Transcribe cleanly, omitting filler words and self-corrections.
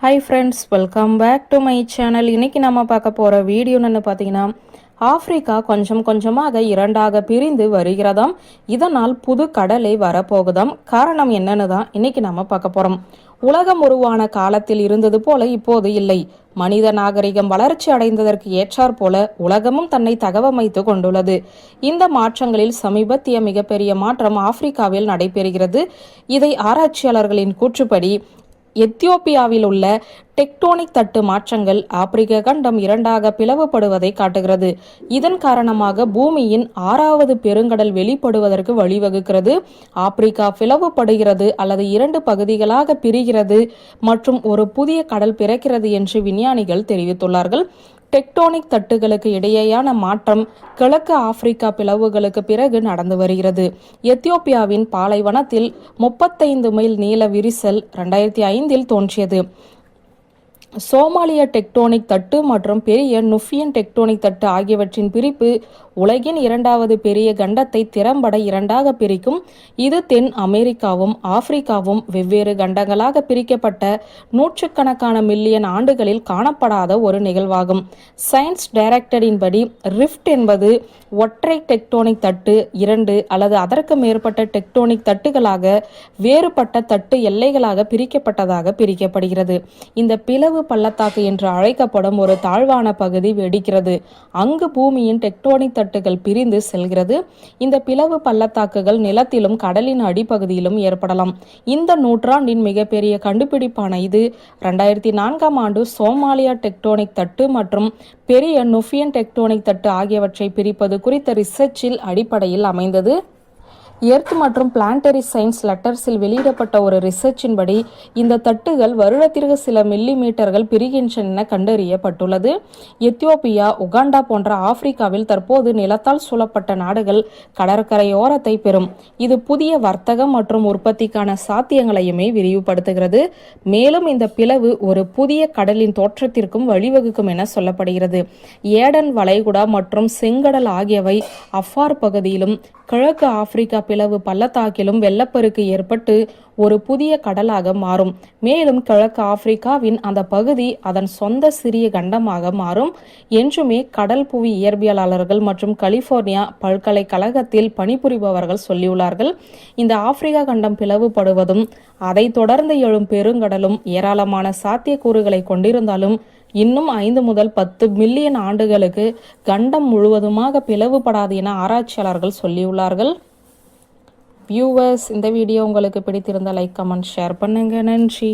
Hi friends, welcome back to my channel. இன்றைக்கி நம்ம பார்க்க போகிற வீடியோன்னு பார்த்தீங்கன்னா, ஆப்பிரிக்கா கொஞ்சம் கொஞ்சமாக இரண்டாக பிரிந்து வருகிறதாம். இதனால் புது கடலை வரப்போகுதாம். காரணம் என்னன்னு தான் இன்றைக்கி நம்ம பார்க்க போகிறோம். உலகம் உருவான காலத்தில் இருந்தது போல இப்போது இல்லை. மனித நாகரிகம் வளர்ச்சி அடைந்ததற்கு ஏற்றாற் போல உலகமும் தன்னை தகவமைத்து கொண்டுள்ளது. இந்த மாற்றங்களில் சமீபத்திய மிகப்பெரிய மாற்றம் ஆப்பிரிக்காவில் நடைபெறுகிறது. இதை ஆராய்ச்சியாளர்களின் கூற்றுப்படி எத்தியோப்பியாவில் உள்ள டெக்டோனிக் தட்டு மாற்றங்கள் ஆப்பிரிக்க கண்டம் இரண்டாக பிளவுபடுவதை காட்டுகிறது. இதன் காரணமாக பூமியின் 6வது பெருங்கடல் வெளிப்படுவதற்கு வழிவகுக்கிறது. ஆப்பிரிக்கா பிளவுபடுகிறது அல்லது 2 பகுதிகளாக பிரிகிறது மற்றும் ஒரு புதிய கடல் பிறக்கிறது என்று விஞ்ஞானிகள் தெரிவித்துள்ளார்கள். டெக்டோனிக் தட்டுகளுக்கு இடையேயான மாற்றம் கிழக்கு ஆப்பிரிக்கா பிளவுகளுக்கு பிறகு நடந்து வருகிறது. எத்தியோப்பியாவின் பாலைவனத்தில் 35 மைல் நீள விரிசல் 2005 தோன்றியது. சோமாலிய டெக்டோனிக் தட்டு மற்றும் பெரிய நுஃபியன் டெக்டோனிக் தட்டு ஆகியவற்றின் பிரிப்பு உலகின் 2வது பெரிய கண்டத்தை திறம்பட இரண்டாக பிரிக்கும். இது தென் அமெரிக்காவும் ஆப்பிரிக்காவும் வெவ்வேறு கண்டங்களாக பிரிக்கப்பட்ட நூற்றுக்கணக்கான மில்லியன் ஆண்டுகளில் காணப்படாத ஒரு நிகழ்வாகும். சயின்ஸ் டைரக்டரின் படி ரிஃப்ட் என்பது ஒற்றை டெக்டோனிக் தட்டு 2 அல்லது அதற்கு மேற்பட்ட டெக்டோனிக் தட்டுகளாக வேறுபட்ட தட்டு எல்லைகளாக பிரிக்கப்பட்டதாக பிரிக்கப்படுகிறது. இந்த பிளவு பள்ளத்தாக்கு என்று அழைக்கப்படும் ஒரு தாழ்வான பகுதி வெடிக்கிறது. அங்கு பூமியின் டெக்டோனிக் தட்டுகள் பிரிந்து செல்கிறது. இந்த பிளவு பள்ளத்தாக்குகள் நிலத்திலும் கடலின் அடிப்பகுதியிலும் ஏற்படலாம். இந்த நூற்றாண்டின் மிகப்பெரிய கண்டுபிடிப்பான இது 2004ஆம் ஆண்டு சோமாலியா டெக்டோனிக் தட்டு மற்றும் பெரிய நுஃபியன் டெக்டோனிக் தட்டு ஆகியவற்றை பிரிப்பது குறித்த ரிசர்ச்சில் அடிப்படையில் அமைந்தது. எர்த் மற்றும் பிளானட்டரி சயின்ஸ் லெட்டர்ஸில் வெளியிடப்பட்ட ஒரு ரிசர்ச்சின் படி இந்த தட்டுகள் வருடத்திற்கு சில மில்லிமீட்டர்கள் பிரிகின்றன கண்டறியப்பட்டுள்ளது. எத்தியோப்பியா, உகாண்டா போன்ற ஆப்பிரிக்காவில் தற்போது நிலத்தால் சூழப்பட்ட நாடுகள் கடற்கரையோரத்தை பெறும். இது புதிய வர்த்தகம் மற்றும் உற்பத்திக்கான சாத்தியங்களையுமே விரிவுபடுத்துகிறது. மேலும் இந்த பிளவு ஒரு புதிய கடலின் தோற்றத்திற்கும் வழிவகுக்கும் என சொல்லப்படுகிறது. ஏடன் வளைகுடா மற்றும் செங்கடல் ஆகியவை அஃபார் பகுதியிலும் கிழக்கு ஆப்பிரிக்கா பிளவு பள்ளத்தாக்கிலும் வெள்ளப்பெருக்கு ஏற்பட்டு ஒரு புதிய கடலாக மாறும். மேலும் கிழக்கு ஆப்பிரிக்காவின் அந்த பகுதி அதன் சொந்த சிறிய கண்டமாக மாறும் என்றுமே கடல் புவி இயற்பியலாளர்கள் மற்றும் கலிபோர்னியா பல்கலைக்கழகத்தில் பணிபுரிபவர்கள் சொல்லியுள்ளார்கள். இந்த ஆப்பிரிக்கா கண்டம் பிளவுபடுவதும் அதை தொடர்ந்து எழும் பெருங்கடலும் ஏராளமான சாத்தியக்கூறுகளை கொண்டிருந்தாலும் இன்னும் 5 முதல் 10 மில்லியன் ஆண்டுகளுக்கு கண்டம் முழுவதுமாக பிளவுபடாது என ஆராய்ச்சியாளர்கள் சொல்லியுள்ளார்கள். வியூவர்ஸ், இந்த வீடியோ உங்களுக்கு பிடித்திருந்த லைக், கமெண்ட், ஷேர் பண்ணுங்க. நன்றி.